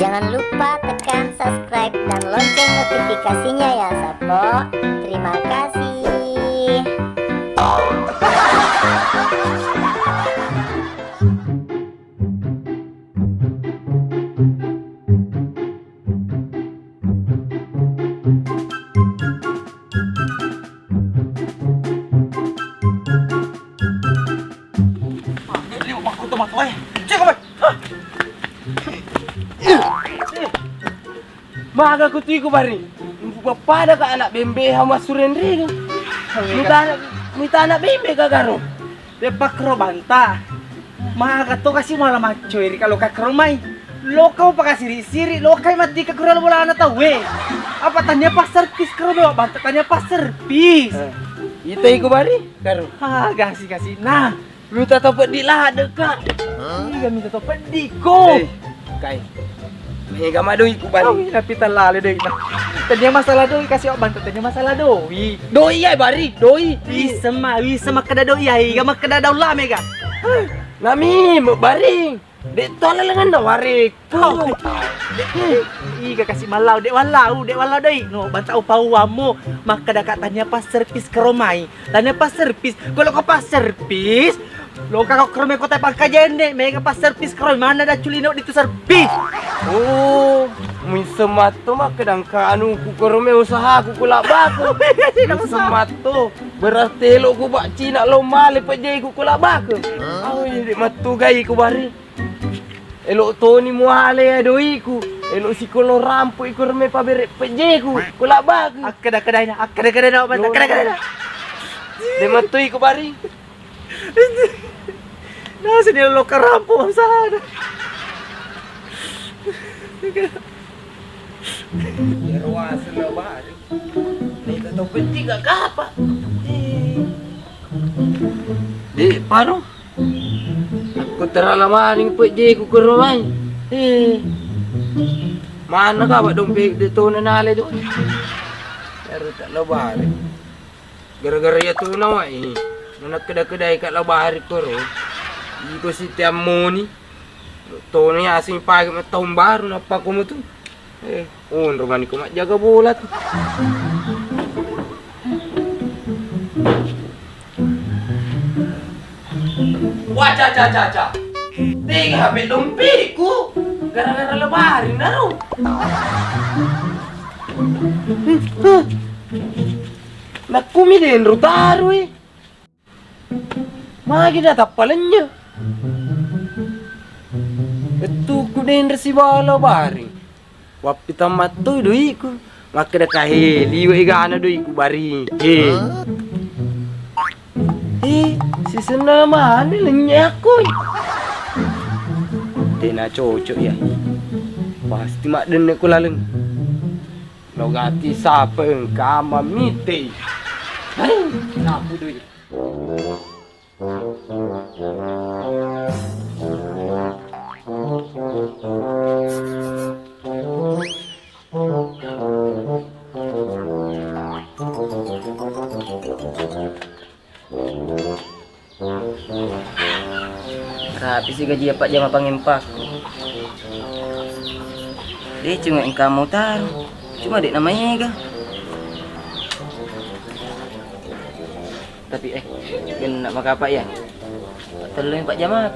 Jangan lupa tekan subscribe dan lonceng notifikasinya ya Sapo. Terima kasih. Maga ku tiku bari. Pada ka anak bembe hama surendri. Mita anak bembe ka garo. Depak ro banta. Maga to kasi malah macoy kalau ka kromai. Lokau pa kasi siri lokai mati ka kural bola na tawe. Apa tanya pasar pis kro do banta tanya pasar pis. Ita iku bari garo. Ha kasi. Nah, lu tak tahu pedi lah dekat. Iya minta tahu pedi ko. Kai. Mega madoi ku bari. Oh, tapi talale doi. Tanya masalah doi kasi ok banta tanya masalah doi. Doi ai bari, doi. Bisa kada doi ai, ga makada daw la mega. Nami mo bari. Dek tolak lengan dah warik. Iga kasih malau dek walau doi. No banta upau mo makada katanya pas servis keromai. Tanya pas servis. Kalau kau pas servis, lo kakak keromai kota pangkajen dek. Mega pas servis keromai mana dah culino di tu servis. Oh, misemato mah kadang ka anu ku korome usaha ku kulak baku. Misemato berarti lo ku bak Cina lo male pejai ku kulak baku. Oh, ini matu gai ku bari. Elo Tony muale doi ku. Elo si kolo rampo iku reme pabere pejai ku kulak baku. Akada dah banta kada. De matu iku bari. Nah, sini lo kerampo sana. Ruas lo bari. Ni tak tahu penting gak apa. Di paru. Aku teralamaning pejai ku ke rumah. Mana ka ba dompet dito na nale doon? Pero tak labari. Gara-gara ya tu na Nak kedai-kedai kat labari ko ro. Iko si Tiamoni. To niya asing pagi tahun baru napa ko mo tu. Romani ko mak jaga bola tu. Wah, caca. Tiga habis dompetku. Gara-gara lebarin dah. Nak kumilin rutaru Magi dah tapalanya. Itu ku den resi bala bari. Wapi tamat tu doi ku. Maka dah kaheli we gana doi ku bari. Si senang mana lenyak ku. Tena cocok ya. Pasti mak den ku laleng. Logati siapa kama mite. Napu doi. Rapi si gaji apa jam apa ngempak. Dia cuma yang kamu taruh. Cuma dek namanya ga. Tapi kan nak makan apa ya? Telur Pak Jamat.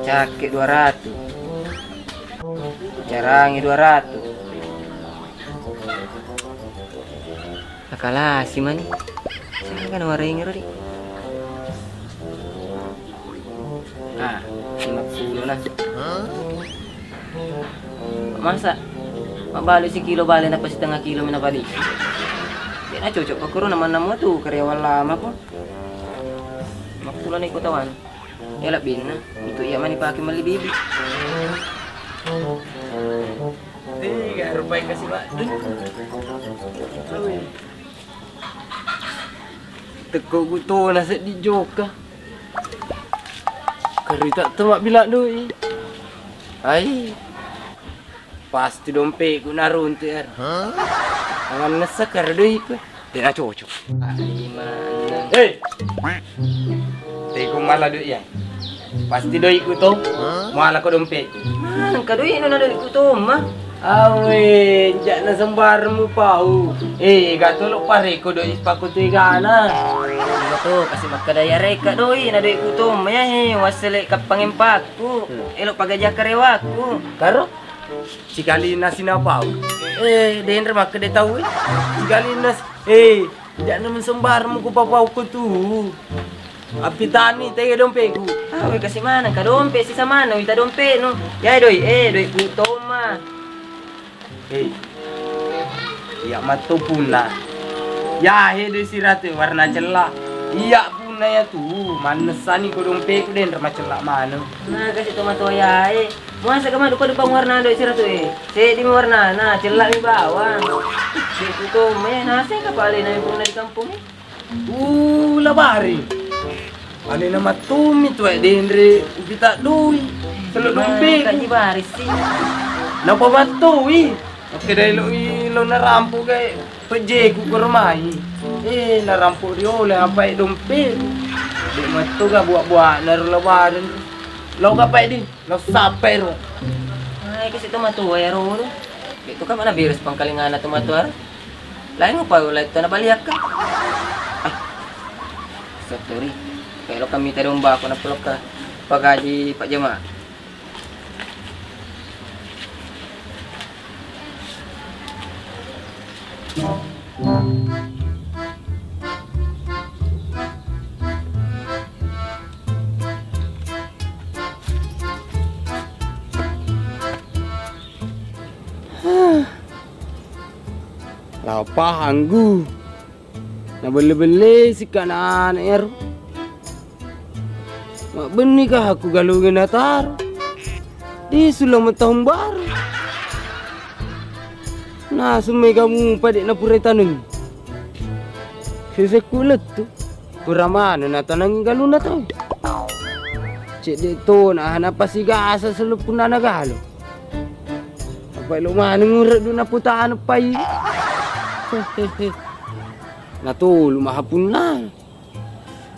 Cakek 200. Carangi 200. Akalah si man. Saya kan waring ngeri. Nah, 50 lah. Masa? Mabalik si kilo balik na pa setengah kilo minabalik. Di na cocok pa kuro naman mo tu karyawan lama po. Makulan na ikutawan. Elabin na. Ito iyaman ipake malibibi. Tiga rupai kasih Pak. Teko guto nasa di joka. Kerita temak bila doi. Ai. Pasti dompet ku narun tu er. Tangan nesakar doi ku. Dia cocok. Mana? Hei. Teko malah doi ya. Pasti doi ku to. Muala ko dompet. Mana kadoi no nado ko to mah. Awe, jak na sembar mo pau. Gatulok pare ko doi pakutoy gana. Iya to kasi makadaya reka doi nado ko to maya wasele ka pangimpak ko. Elo pagaja karewa ko. Karo? Cikali na sinapau. Den remah kede tahu. Cikali nas. Jak na sembar mo ko papau ko tu. Api tani tayo dompet ku. Awe kasi mana ka dompe si sama no ita dompe no. Ya doi doi ko to mah. Iya matu puna. Ya doi siratu warna celak. Iya puna ya tu. Manesani ko dompet ku den remah celak mana. Nah kasi tomato ya Masa ka duka duka warna do sira to Se di warna na celak mi bawang. Di to may nasa ka pala na yung di kampung Labari. Ano na matumi to denre kita dui. Selo dompet. Ka di baris sih. Napa matui? Oke dai lo narampo kay peje ku kurmai. Narampo dio le apa dompet. Di matu ga buat-buat naru labaran. Lo kapay di, lo sapay ro. Ay kasi tomato ay ro. Dito ka mana virus pangkalingan na tomato ar. Lain mo pa ulit to na baliak ka. Sorry. Pero kami tarong ba ako na pulok ka. Pagaji Pak Jema. Lapa hanggu. Na bele-bele si kanan er. Mak benih kah aku galungin atar. Di sulam tahun baru. Nah, sumai kamu pada na pura tanung. Sesekulet tu. Pura mana na tanang galung na tahu. Cik dito na hanap si gasa selupun na nagalo. Apa lo mana ngurat do na putaan pai. Natulu mahapun na.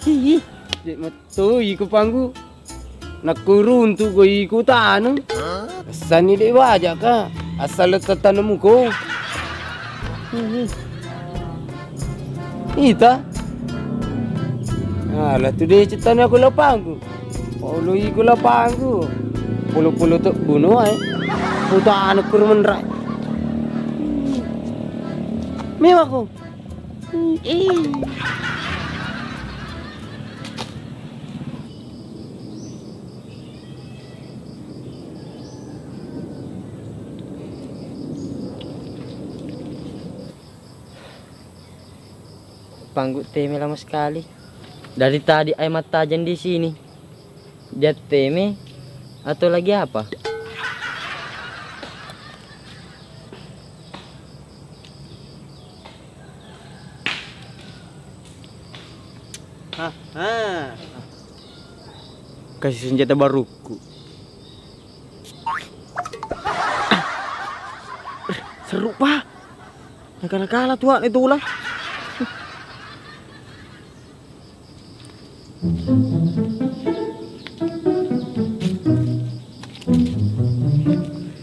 Hi. Dek mato iko panggu. Nakurun tu ko ikutan. Asal ni dek wajak ka. Asal tatanamu ko. Ita. Alah tu dek cetani aku lapangku. Paulo iko lapangku. Pulo-pulo tu bunuh putaan kurman rai. Mewah ko. Panggu teme lama sekali. Dari tadi air mata ajan di sini. Dia teme atau lagi apa? Kasih senjata baruku. Seru pak. Yang kalah tuan itu ulang.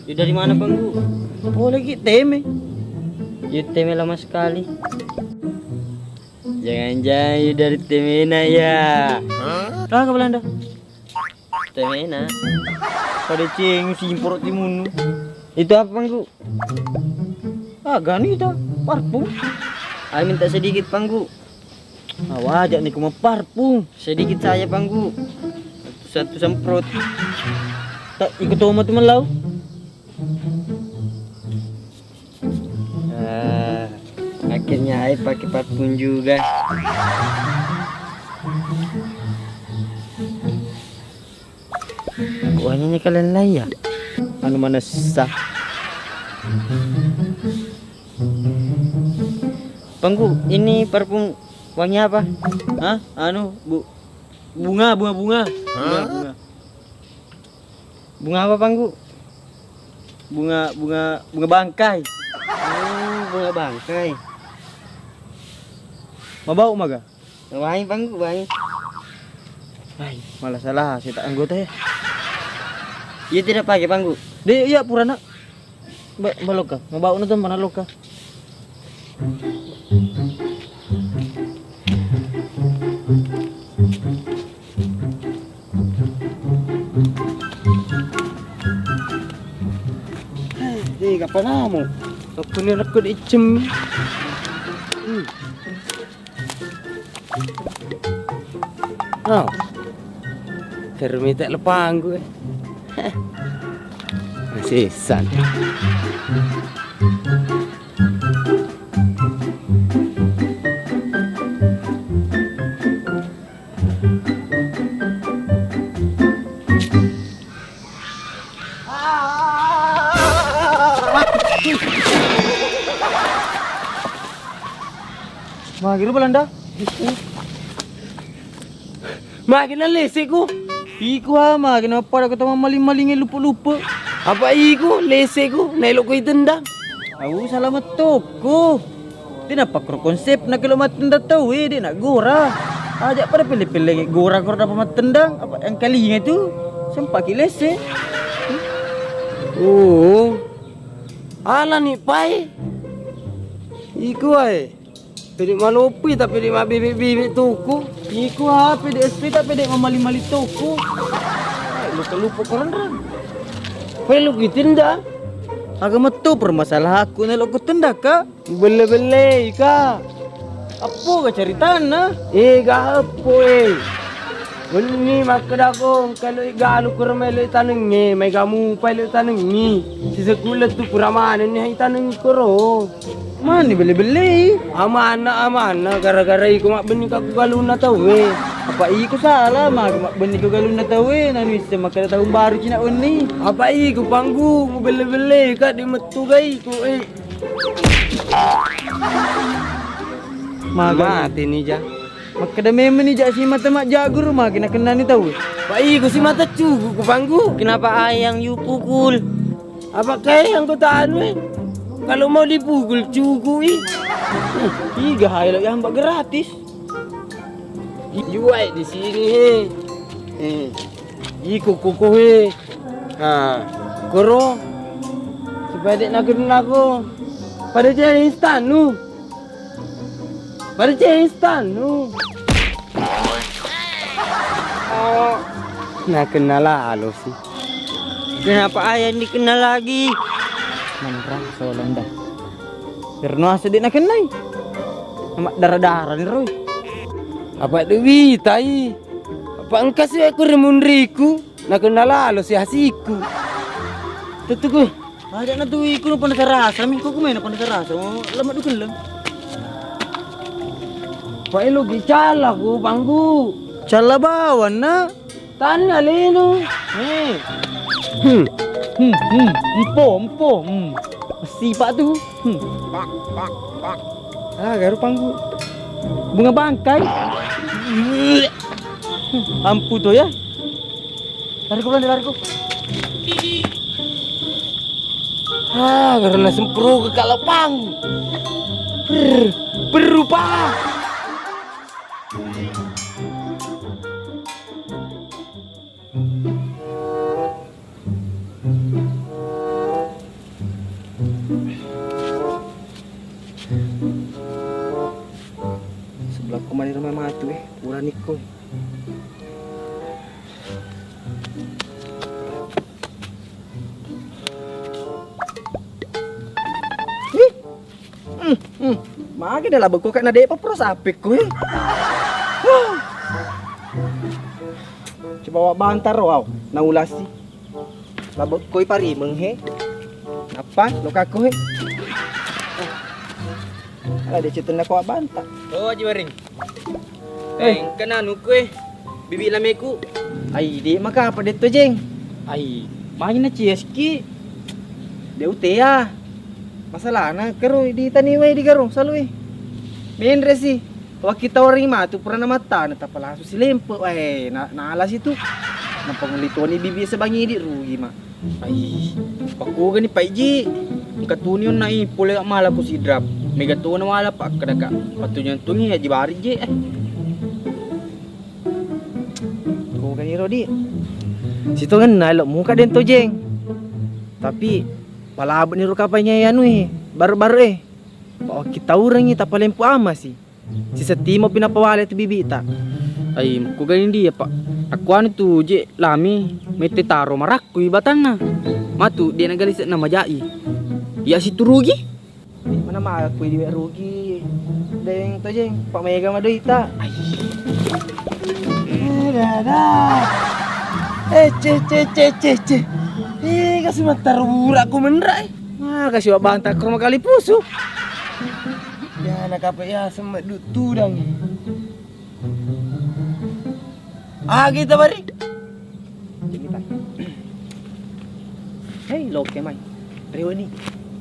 You dari mana Panggu? Oh lagi teme. You teme lama sekali. Jangan-jangan you dari Temena ya? Lah ke Belanda? Temena. Pada ceng simpor timun. Itu apa Panggu? Gani dah parfum. Ay minta sedikit Panggu. Wajak nih kuma parfum. Sedikit saja Panggu. Satu semprot. Tak ikut tomat teman lau. Akhirnya Ai pakai parfum juga. Wanginya kalian lah ya. Anu mana sah. Panggu, ini parfum wangi apa? Hah? Anu bunga. Bunga. Bunga apa Panggu? Bunga bangkai. Oh, bunga bangkai. Mau bau maga? Wangi Panggu, wangi. Ay, malah salah, saya tak anggota ya. Iya tidak pakai panggu. Dek, iya purana. Balok ka, mabaw na to manalok ka. Di kapan mo? Ako ni ako di icem. Oh. Kermi tak lepang gue. Masih san. Magiro balanda. Makin na lese ko. Iku ha, kenapa pada kata maling-malingin lupa-lupa. Apa iku lese ko? Nailo ko itendang. Aku salamat toko. Dia nak pakro konsep nak kalau matenda tahu dia nak gora. Ajak pada pilih-pilih gora dapat matendang apa yang kali itu sempak lese. Oh. Ala ni pai. Iku ay. Pwede malupi tapi di mabibik-bibik tuku. Iku ha, PDSP tak pede mamali-mali toko. Lupa-lupa koran. Pwede lu kitinda. Agak metu permasalah aku nak aku tenda ka. Bele-bele ka. Apa ka cerita na? Gapo Wani makadako kalau igalu kurmelo taneng ni may gamu palo taneng ni. Si sekulat tu puramanan ni hay taneng kuro. Mana beli-beli? Amana gara-gara iku mak benih kaku galuna tau Apa iku salah mak benih ko galon na tawe nanu isa makada tahun baru cina uni. Apa iku panggung bele-bele ka di metu gay ko Mati ni ja. Makada memang ni jak si mata mak jagur mak kena kena ni tahu. Apa iku si mata cugu ku panggung. Kenapa ayang you pukul? Apa kaya yang kau tahan Kalau mau dipukul cugu Tiga hai yang mbak gratis. Juai di sini Iku kuku Koro. Supaya dek naku. Pada je instan nu. Oh. Nak kenal lah sih. Kenapa ayang dikenal lagi? Manrang solong dah. Karena sedih nak kenai. Amat darah-darah ni Roy. Apa duit tai? Apa engkau sih aku remundriku? Nak kenal lah si hasiku. Tentu gue. Ada nak tu ikut pun terasa. Minggu aku main pun terasa. Lama tu kelam. Pak lu gicala ku bangku. Cala bawan na. Tanya leno. Empo. Sifat tu. Garu pangku. Bunga bangkai. Ampu tu ya. Lari ku. Karena sempro ke kalau pangku. Berupa. Sebelah komandi rumah matu kurang niko. Magi dah labag ko kay na di pa pros apik ko Coba wa bantar wow, naulasi. Labag ko parimeng he. Apa? Luka ko he. Ala dia cerita nak wa banta. Oh, Haji Waring. Kananu ko bibi lameku. Ai, di maka apa dito jeng? Ai, main na CSK. Dia utea. Masalah na karo di taniway di garo salui. Main resi. Wag kita waring matu pura na mata na tapalaso si lempo naalas itu. Nang pangulituan ni bibi sa bangi di rugi ma. Ay, pakuga ni Paiji. Katunyon na pula mala ko si drop. May gato na wala pa kadaka. Patunyan tungi Haji Bari je. ni Rodi. Situ kan nalok muka den to jeng. Tapi palabot ni ro kapanya ya anu baru-baru Pak kita orang ni tak paling ama sih. Si setimo pinapawala tu bibi tak. Ay, ko ganin dia pak. Aku anu tu je lami mete taro marakku ibatan na. Matu dia nagalisat na majai. Ya si turugi. Mana mah aku di rugi. Deng to jeng, Pak Mega mah deui ta. Dah. Ce. Kasih mata rurak aku menrai. Ah, kasih wak bantak ke rumah kali pusu. Ya nak apa ya semet duk tudang. Kita bari. Hei, loke mai. Rewa ni.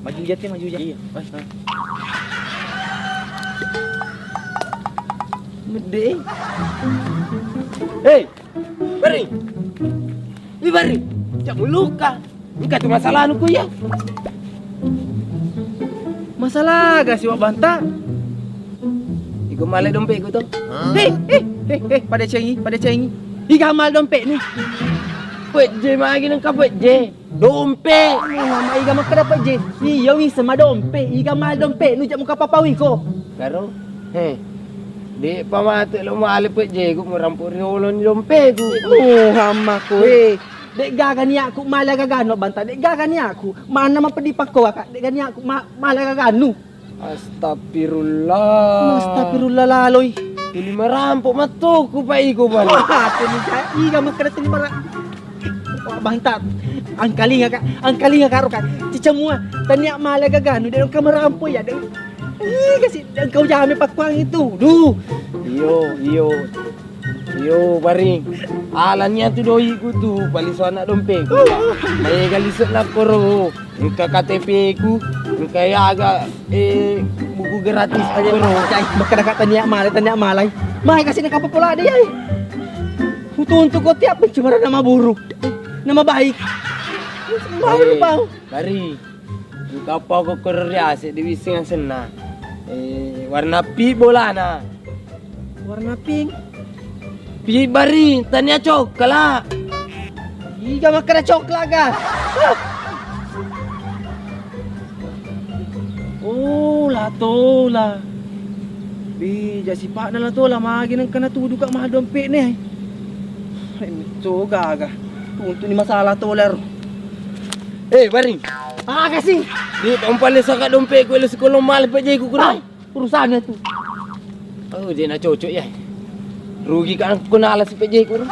Maju jati. Iya. Mede. Hei. Bari. Bari. Jangan luka. Ini tu masalah anu ku ya. Masalah kasih wak bantak. Iku malai dompet ku tu. Hei, pada cengi. Iga mal dompet ni. Pet je magi nang kapet je. Dompet. Mama iga mak dapat je. Iya wi sama dompet. Iga mal dompet nu jak muka papawi ko. Karo. Hei. Dek pamatu lo malai pet je ku merampok riolo ni dompet ku. Oh, hama ko. Dek gaga ni aku malah gagano bantak. Dek gaga ni aku. Mana man pedi pako akak. Dek gaga ni aku malah gagano. Astagfirullah laloy. Ini merampok matuku pa iko balik. Wah, tini iga mak tini mara. Wah, bantak. Angkalinga karo kan. Cicamua tanya malah gagano dek ka merampo ya. Dek. Kasi kau jangan pakuang itu. Duh. Yo baring. Alannya tu doi ku tu baliso anak dompet ku. Mai galisut nak koro. Engka KTP ku, engka ya agak buku gratis aja bro. Cai berkata tanya malai. Mai kasih nak apa pula dia. Untuk kau tiap pencemaran nama buruk. Nama baik. Baru bang. Bari. Engka apa kau kerja asyik di wising senang. Warna pi bola na. Warna pink. Pi bari, tanya coklat. Iga makan coklat kan? Oh, lah tola. Bija si pak na lah tola magi nang kana tudu ka mah dompet ni. Itu gaga. Untuk ni masalah tola. Bari. Kasih. Di pampale sa ka dompet ko ilas ko mal pa jay ko kurang. Urusannya tu. Oh, dia nak cocok ya. Rugi kan aku nalas si PJ ko.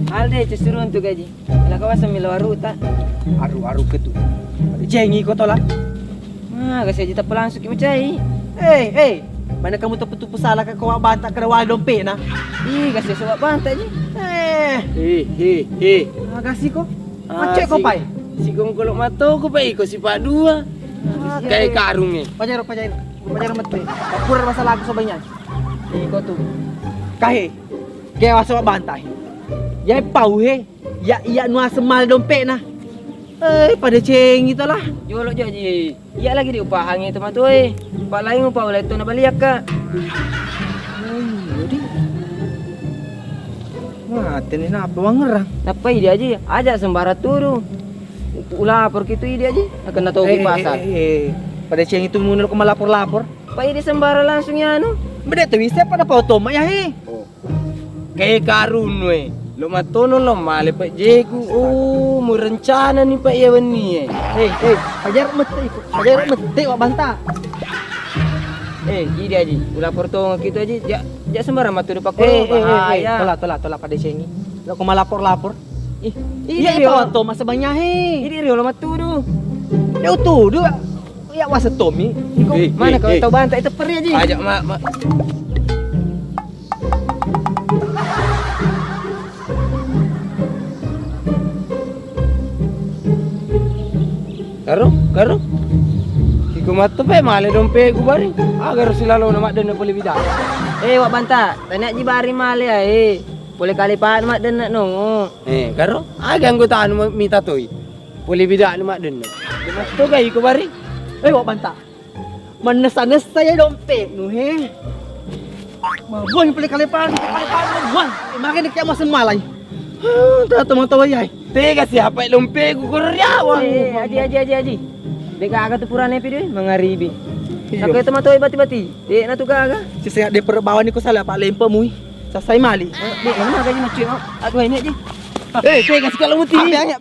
Alde cesurun tu gaji. Ila kawasan milawaru tak. Aru ke tu. Ada cengi kau tola. Kasi aja tak langsung macai. Mana kamu tepu-tepu salah ka kau bantak kena wal dompet na. Kasi sebab bantai je. Kasih kau. Macet kau pai. Si kong kolok mato ko pa iko si pa dua. Kay karung eh. Pajar mati. Kapur masalah aku sobanyan. Iko tu. Kahe. Kaya wasa bantai. Ya pau he. Ya iya nu semal dompet na. Pada ceng itulah. Jolok je ji. Iya lagi di upahang itu mah tu Pak lain upah oleh tu na baliak ka. Wah, tini apa wangerang? Napai dia aja. Ajak sembara turu. Ulah lapor gitu dia aja. Akan tahu di pasar. Pada ceng itu mundur ke malapor-lapor. Pai di sembara langsung ya anu. Beda tu bisa pada foto mak ya he. Kay karun we. Lo matono lo male pa jay ko. Oh, mo rencana ni pa yawan ni eh. Pajar mati wak banta. Dia aja. Ulah portong gitu aja. Jak sembara matu depak ko. Bahaya. Tolak pada cengi. Lo ke malapor-lapor. Iya Iya foto masa banyak he. Ini rio lo matu tu. Dia tu dua. Ya wasa Tommy. Mana kau tahu bantai itu peri aja. Ajak mak. Karo. Iku matu pa male dompet ko bari. Agar sila lo na mak dan na puli bidak. Wak banta. Tanya ji bari male Boleh kali pak mak dan nak nong. Karo. Aga ang gutaan mo mita toy. Boleh bidak ni mak den. Lepas tu gay ko bari. Wak banta. Menesa-nesa ya dompet nu he. Mabon pala kalipan, wan. Makin kaya mo semalay. Tak tahu yai. Tega siapa lompe ku koryawa. Aji. Dek agak tu purane pi deh mengaribi. Nak itu matoi bati-bati. Dek na tu gaga. Si saya de perbawan ni ko salah pak lempa mui. Sasai mali. Dek mana gaji macam aku ini aja. Tega sekali muti. Biar.